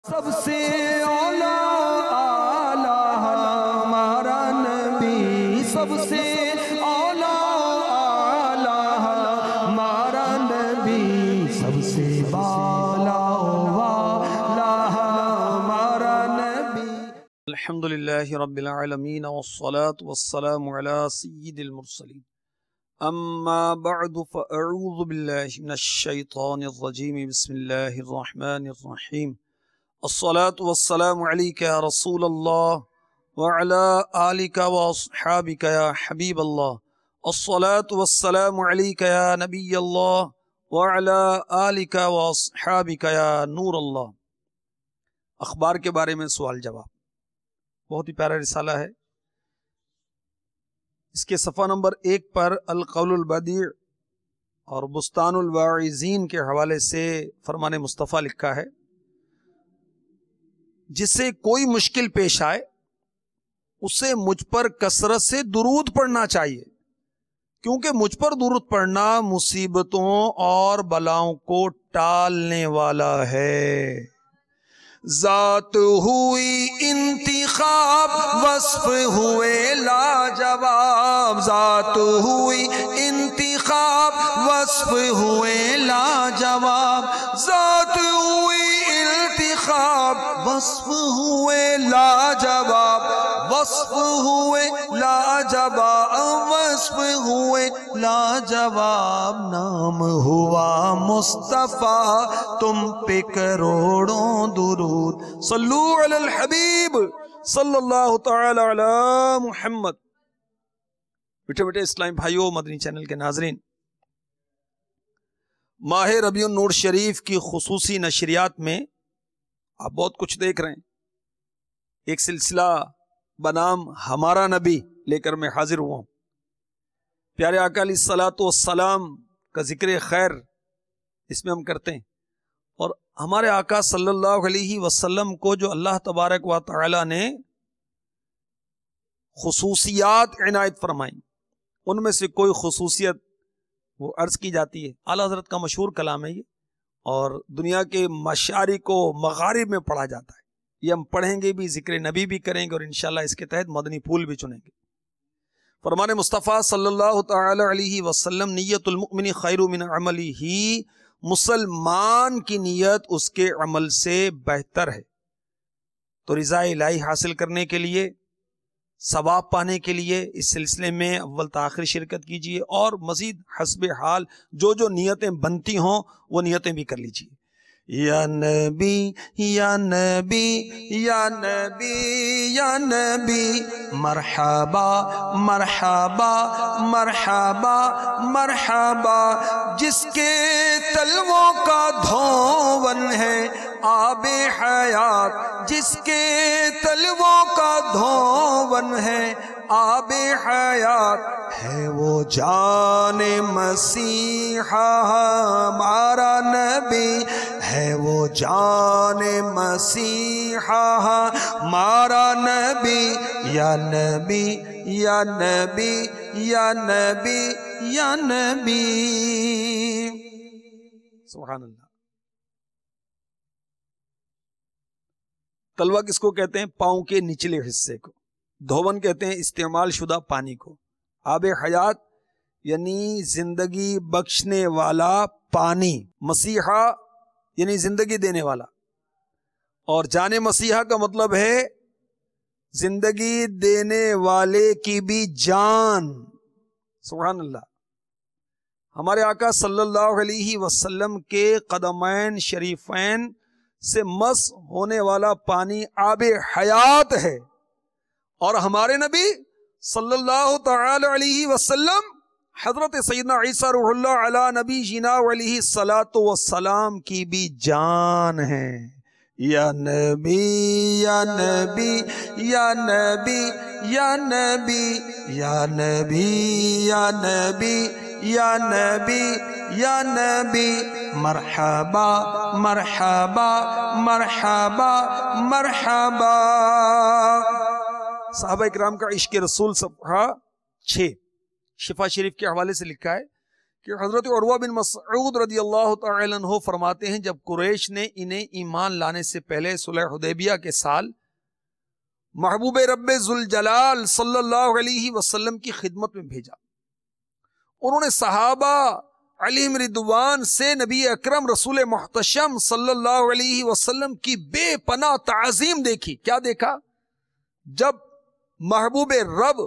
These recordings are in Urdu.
سب سے اولا آلہ ہمارا نبی، سب سے اولا آلہ ہمارا نبی، سب سے بالا والا ہمارا نبی۔ الحمدللہ رب العالمین والصلاة والسلام علی سید المرسلین، اما بعد فاعوذ باللہ من الشیطان الرجیم، بسم اللہ الرحمن الرحیم۔ الصلاة والسلام علیک یا رسول اللہ وعلی آلک واصحابک یا حبیب اللہ، الصلاة والسلام علیک یا نبی اللہ وعلی آلک واصحابک یا نور اللہ۔ اخبار کے بارے میں سوال جواب، بہت ہی پیارا رسالہ ہے۔ اس کے صفحہ نمبر 1 پر القول البدیع اور بستان الواعظین کے حوالے سے فرمان مصطفیٰ لکھا ہے، جس سے کوئی مشکل پیش آئے اسے مجھ پر کثرت سے درود پڑھنا چاہیے، کیونکہ مجھ پر درود پڑھنا مصیبتوں اور بلاؤں کو ٹالنے والا ہے۔ ذات ہوئی انتخاب، وصف ہوئے لاجواب، ذات ہوئی انتخاب، وصف ہوئے لاجواب، ذات ہوئی انتخاب، وصف ہوئے لاجواب، وصف ہوئے لاجواب، وصف ہوئے لاجواب، نام ہوا مصطفیٰ تم پہ کروڑوں درود، صلو علی الحبیب صلی اللہ تعالی علی محمد۔ بیٹھے بیٹھے اسلامی بھائیوں، مدنی چینل کے ناظرین، ماہ ربیع النور شریف کی خصوصی نشریات میں آپ بہت کچھ دیکھ رہے ہیں۔ ایک سلسلہ بنام ہمارا نبی لے کر میں حاضر ہوا ہوں۔ پیارے آقا علیہ الصلوۃ والسلام کا ذکر خیر اس میں ہم کرتے ہیں، اور ہمارے آقا صلی اللہ علیہ وسلم کو جو اللہ تبارک و تعالی نے خصوصیات عنایت فرمائیں، ان میں سے کوئی خصوصیت وہ عرض کی جاتی ہے۔ اعلیٰ حضرت کا مشہور کلام ہے یہ، اور دنیا کے مشارق و مغارب میں پڑھا جاتا ہے۔ یہ ہم پڑھیں گے بھی، ذکر نبی بھی کریں گے، اور انشاءاللہ اس کے تحت مدنی پھول بھی چنیں گے۔ فرمان مصطفیٰ صلی اللہ تعالی علیہ وسلم، نیت المؤمن خیر من عملہ، مسلمان کی نیت اس کے عمل سے بہتر ہے۔ تو رضا الہی حاصل کرنے کے لیے، ثواب پانے کے لیے اس سلسلے میں اول تاخیر شرکت کیجیے، اور مزید حسب حال جو جو نیتیں بنتی ہوں وہ نیتیں بھی کر لیجیے۔ یا نبی یا نبی یا نبی یا نبی، مرحبا مرحبا مرحبا مرحبا، جس کے تلووں کا دھون ہے آب حیات، جس کے تلووں کا دھون ہے آب حیات، ہے وہ جان مسیحا ہمارا نبی، ہے وہ جان مسیحا ہمارا نبی، یا نبی یا نبی یا نبی یا نبی۔ سبحان اللہ۔ تلوا کس کو کہتے ہیں؟ پاؤں کے نچلے حصے کو۔ دھون کہتے ہیں استعمال شدہ پانی کو۔ آب حیات یعنی زندگی بخشنے والا پانی، مسیحا یعنی زندگی دینے والا، اور جان مسیحا کا مطلب ہے زندگی دینے والے کی بھی جان۔ سبحان اللہ۔ ہمارے آقا صلی اللہ علیہ وسلم کے قدمین شریفین سے مس ہونے والا پانی آب حیات ہے، اور ہمارے نبی صلی اللہ تعالی علیہ وسلم حضرت سیدنا عیسیٰ روح اللہ علی نبی جینا علیہ الصلاۃ والسلام کی بھی جان ہے۔ یا نبی یا نبی یا نبی یا نبی یا نبی یا نبی یا نبی یا نبی، مرحبا مرحبا مرحبا مرحبا۔ صحابہ اکرام کا عشق رسول صفحہ 6 شفا شریف کے حوالے سے لکھا ہے کہ حضرت عروہ بن مسعود رضی اللہ تعالی عنہ فرماتے ہیں جب قریش نے انہیں ایمان لانے سے پہلے صلح حدیبیہ کے سال محبوب رب ذوالجلال صلی اللہ علیہ وسلم کی خدمت میں بھیجا، انہوں نے صحابہ علیہم رضوان سے نبی اکرم رسول محتشم صلی اللہ علیہ وسلم کی بے پناہ تعظیم دیکھی۔ کیا دیکھا؟ جب محبوب رب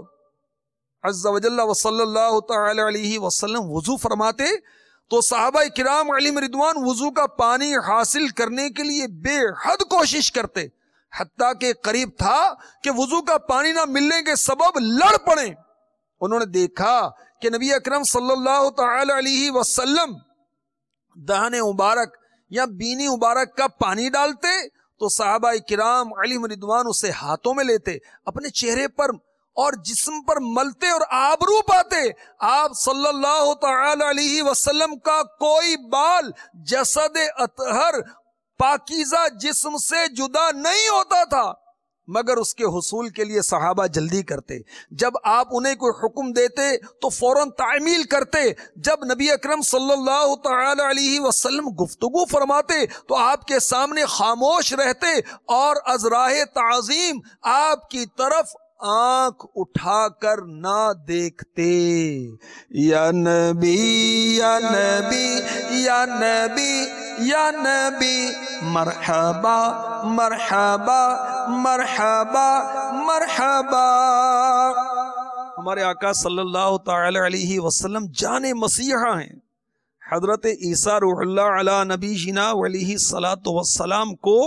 عز و جل و صلی اللہ تعالی علیہ وسلم وضو فرماتے تو صحابہ کرام علیہم رضوان وضو کا پانی حاصل کرنے کے لیے بے حد کوشش کرتے، حتیٰ کہ قریب تھا کہ وضو کا پانی نہ ملنے کے سبب لڑ پڑے۔ انہوں نے دیکھا کہ نبی اکرم صلی اللہ تعالی علیہ وسلم دہن مبارک یا بینی مبارک کا پانی ڈالتے تو صحابہ کرام علیہم رضوان اسے ہاتھوں میں لیتے، اپنے چہرے پر اور جسم پر ملتے اور آبرو پاتے۔ آپ صلی اللہ تعالی علیہ وسلم کا کوئی بال جسد اطہر پاکیزہ جسم سے جدا نہیں ہوتا تھا، مگر اس کے حصول کے لیے صحابہ جلدی کرتے۔ جب آپ انہیں کوئی حکم دیتے تو فوراً تعمیل کرتے۔ جب نبی اکرم صلی اللہ تعالی علیہ وسلم گفتگو فرماتے تو آپ کے سامنے خاموش رہتے اور از راہ تعظیم آپ کی طرف آنکھ اٹھا کر نہ دیکھتے۔ یا نبی یا نبی یا نبی یا نبی مرحبا مرحبا مرحبا مرحبا۔ ہمارے آقا صلی اللہ تعالی علیہ وسلم جان مسیحا ہیں۔ حضرت عیسیٰ روح اللہ علی نبی جنا علیہ الصلاۃ والسلام کو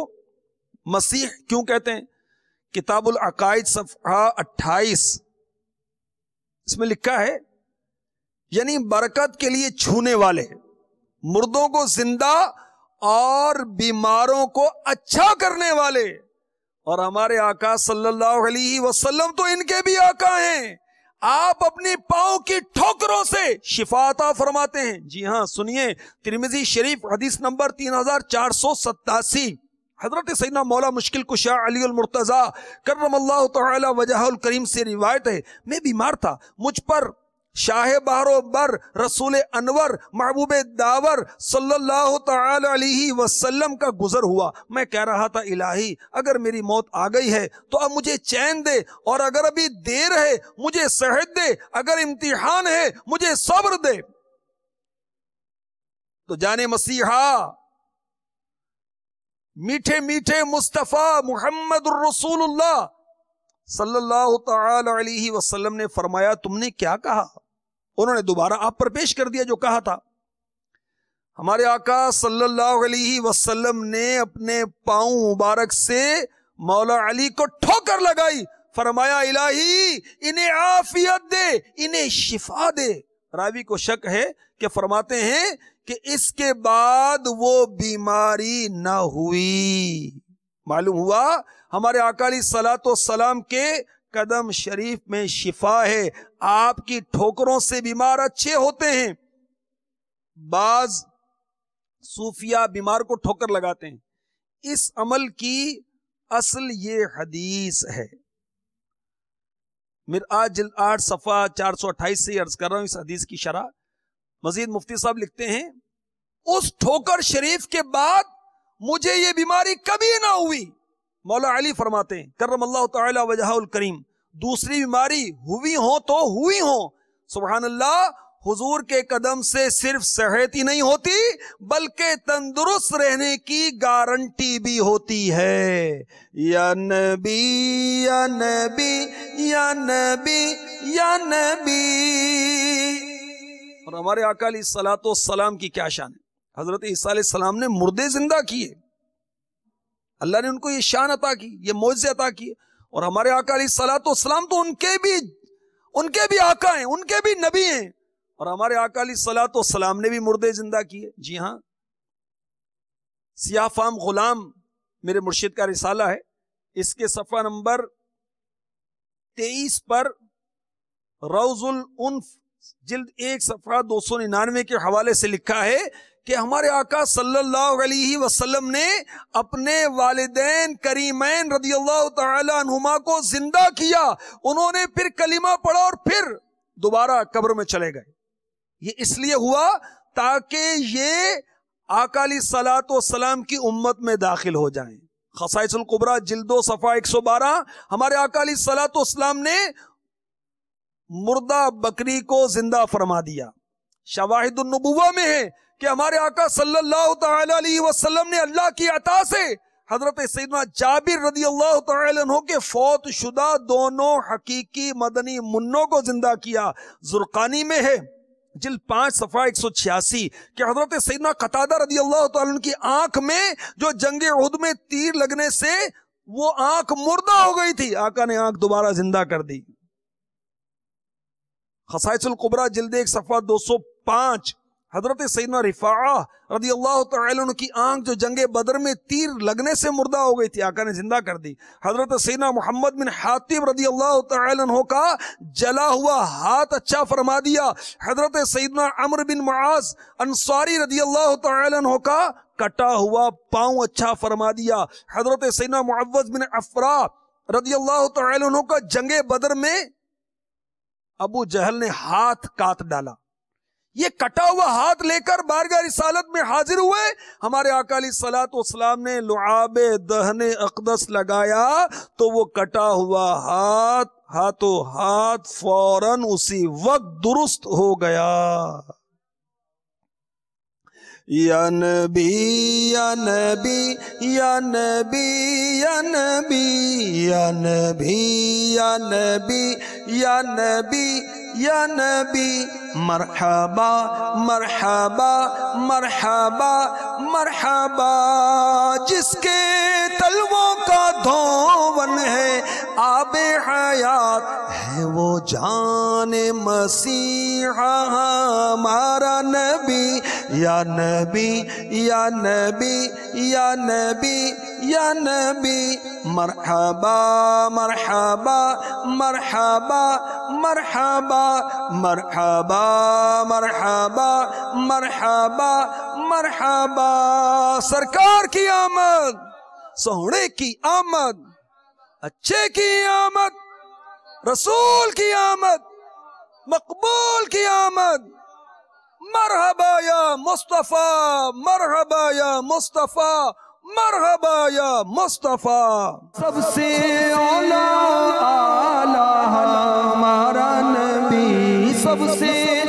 مسیح کیوں کہتے ہیں؟ کتاب العقائد صفحہ 28 اس میں لکھا ہے یعنی برکت کے لیے چھونے والے، مردوں کو زندہ اور بیماروں کو اچھا کرنے والے۔ اور ہمارے آقا صلی اللہ علیہ وسلم تو ان کے بھی آقا ہیں، آپ اپنی پاؤں کی ٹھوکروں سے شفا عطا فرماتے ہیں۔ جی ہاں، سنیے ترمذی شریف حدیث نمبر 3487، حضرت سیدنا مولا مشکل کشا علی المرتضیٰ کرم اللہ تعالی وجہ الکریم سے روایت ہے، میں بیمار تھا، مجھ پر شاہ بحر و بر رسول انور محبوب داور صلی اللہ تعالی علیہ وسلم کا گزر ہوا۔ میں کہہ رہا تھا الہی اگر میری موت آ گئی ہے تو اب مجھے چین دے، اور اگر ابھی دیر ہے مجھے صحت دے، اگر امتحان ہے مجھے صبر دے۔ تو جانے مسیحا میٹھے میٹھے مصطفیٰ محمد الرسول اللہ صلی اللہ تعالی علیہ وسلم نے فرمایا تم نے کیا کہا؟ انہوں نے دوبارہ آپ پر پیش کر دیا جو کہا تھا۔ ہمارے آقا صلی اللہ علیہ وسلم نے اپنے پاؤں مبارک سے مولا علی کو ٹھوکر لگائی، فرمایا الہی انہیں عافیت دے، انہیں شفا دے۔ راوی کو شک ہے کہ فرماتے ہیں کہ اس کے بعد وہ بیماری نہ ہوئی۔ معلوم ہوا ہمارے آقا علیہ الصلوۃ والسلام کے قدم شریف میں شفا ہے، آپ کی ٹھوکروں سے بیمار اچھے ہوتے ہیں۔ بعض صوفیہ بیمار کو ٹھوکر لگاتے ہیں، اس عمل کی اصل یہ حدیث ہے۔ مرآت جلد 8 صفحہ 428 سے عرض کر رہا ہوں اس حدیث کی شرح۔ مزید مفتی صاحب لکھتے ہیں اس ٹھوکر شریف کے بعد مجھے یہ بیماری کبھی نہ ہوئی۔ مولا علی فرماتے ہیں کرم اللہ تعالی وجہ الکریم دوسری بیماری ہوئی ہو تو ہوئی ہو، سبحان اللہ، حضور کے قدم سے صرف صحت ہی نہیں ہوتی بلکہ تندرست رہنے کی گارنٹی بھی ہوتی ہے۔ یا نبی یا نبی یا نبی یا نبی۔ اور ہمارے آقا علیہ الصلوۃ والسلام کی کیا شان ہے؟ حضرت عیسیٰ علیہ السلام نے مردے زندہ کیے، اللہ نے ان کو یہ شان عطا کی، یہ معجزے عطا کیے۔ اور ہمارے آقا علیہ الصلوۃ والسلام تو ان کے بھی آقا ہیں، ان کے بھی نبی ہیں، اور ہمارے آقا علیہ الصلوۃ والسلام نے بھی مردے زندہ کیے۔ جی ہاں، سیاہ فام غلام میرے مرشد کا رسالہ ہے، اس کے صفحہ نمبر 23 پر روض الانف جلد 1 صفحہ 299 کے حوالے سے لکھا ہے کہ ہمارے آقا صلی اللہ علیہ وسلم نے اپنے والدین کریمین رضی اللہ تعالی عنہما کو زندہ کیا، انہوں نے پھر کلمہ پڑھا اور پھر دوبارہ قبر میں چلے گئے۔ یہ اس لیے ہوا تاکہ یہ آقا علیہ الصلوۃ والسلام کی امت میں داخل ہو جائیں. خصائص الکبریٰ جلد 2 صفحہ 112. ہمارے آقا علیہ الصلوۃ والسلام نے مردہ بکری کو زندہ فرما دیا. شواہد النبوہ میں ہے کہ ہمارے آقا صلی اللہ تعالی علیہ وسلم نے اللہ کی عطا سے حضرت سیدنا جابر رضی اللہ تعالی عنہ کے فوت شدہ دونوں حقیقی مدنی منوں کو زندہ کیا. زرقانی میں ہے جلد 5 صفحہ 186 کہ حضرت سیدنا قتادہ رضی اللہ تعالی عنہ کی آنکھ میں جو جنگ احد میں تیر لگنے سے وہ آنکھ مردہ ہو گئی تھی، آقا نے آنکھ دوبارہ زندہ کر دی. خصائص الکبریٰ جلد 1 صفحہ 205 حضرت سیدنا رفاعہ رضی اللہ تعالی عنہ کی آنکھ جو جنگ بدر میں تیر لگنے سے مردہ ہو گئی تھی، آقا نے زندہ کر دی. حضرت سیدنا محمد بن حاتب رضی اللہ تعالی عنہ کا جلا ہوا ہاتھ اچھا فرما دیا. حضرت سیدنا عمرو بن معاذ انصاری رضی اللہ تعالی عنہ کا کٹا ہوا پاؤں اچھا فرما دیا. حضرت سیدنا معوذ بن عفراء رضی اللہ تعالی عنہ کا جنگ بدر میں ابو جہل نے ہاتھ کاٹ ڈالا. یہ کٹا ہوا ہاتھ لے کر بارگاہ رسالت میں حاضر ہوئے. ہمارے آقا علیہ الصلوۃ والسلام نے لعاب دہن اقدس لگایا تو وہ کٹا ہوا ہاتھوں ہاتھ فوراً اسی وقت درست ہو گیا. یا نبی یا نبی یا نبی یا نبی یا نبی یا نبی یا نبی یا نبی مرحبا مرحبا مرحبا مرحبا. جس کے تلووں کا دھون ہے آب حیات ہے وہ جان مسیحا ہمارا نبی. یا نبی یا نبی یا نبی یا نبی مرحبا مرحبا مرحبا مرحبا مرحبا مرحبا مرحبا مرحبا. سرکار کی آمد، سونے کی آمد، اچھے کی آمد، رسول کی آمد، مقبول کی آمد. مرحبا یا مصطفیٰ، مرحبا یا مصطفیٰ، مرحبا یا مصطفیٰ. سب سے اعلیٰ ہمارا نبی، سب سے